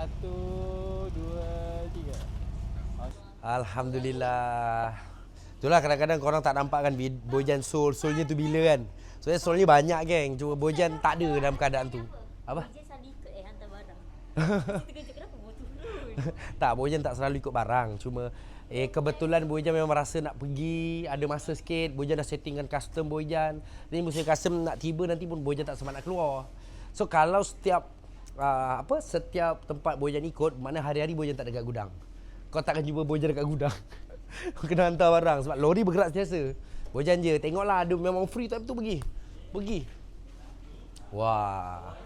Satu, dua, tiga. Alhamdulillah. Itulah kadang-kadang korang tak nampak kan Bojan soul-soulnya tu bila kan. Soalnya soulnya banyak geng. Cuma Bojan tak ada dalam keadaan tu. Apa? Bojan selalu ikut hantar barang. Saya terkejut kenapa bawa turun. Tak, Bojan tak selalu ikut barang. Cuma kebetulan Bojan memang rasa nak pergi, ada masa sikit. Bojan dah settingkan custom Bojan. Ni musim custom nak tiba nanti pun Bojan tak sempat nak keluar. So kalau setiap setiap tempat Bojan ikut, mana hari-hari Bojan tak dekat gudang. Kau takkan jumpa Bojan dekat gudang. Kau kena hantar barang sebab lori bergerak sentiasa. Bojan je, tengoklah ada memang free time tu pergi. Pergi. Wah.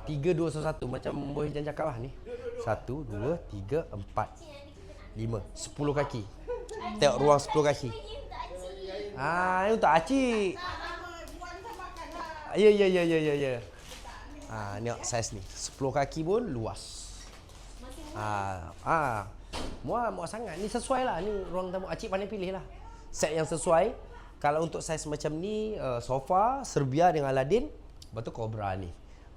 3, 2, 1 macam Bojan cakap lah ni. 1, 2, 3, 4, 5, 10 kaki. Tengok ruang 10 kaki. Ini untuk acik. Ya. Tengok saiz ni. 10 kaki pun luas. Muat sangat. Ni sesuai lah. Ni ruang tamu. Acik pandai pilih lah. Set yang sesuai. Kalau untuk saiz macam ni, sofa, Serbia dengan Aladdin. Lepas tu Cobra ni.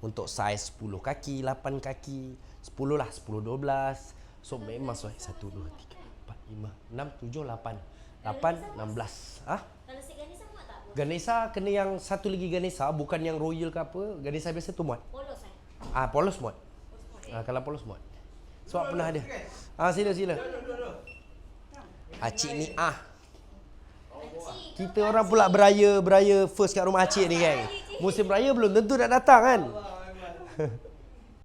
Untuk saiz 10 kaki, 8 kaki. 10 lah. 10, 12. So memang sesuai. 1, 2, 3, 4, 5, 6, 7, 8. 8, 16. Kalau set Ganesha muat tak? Ganesha kena yang satu lagi Ganesha. Bukan yang royal ke apa. Ganesha biasa tu muat. Polos kan? Polos muat. Kalau polos muat. Sebab pernah ada. Sila. Acik ni kita orang pula beraya first kat rumah acik ni kan. Musim raya belum tentu nak datang kan.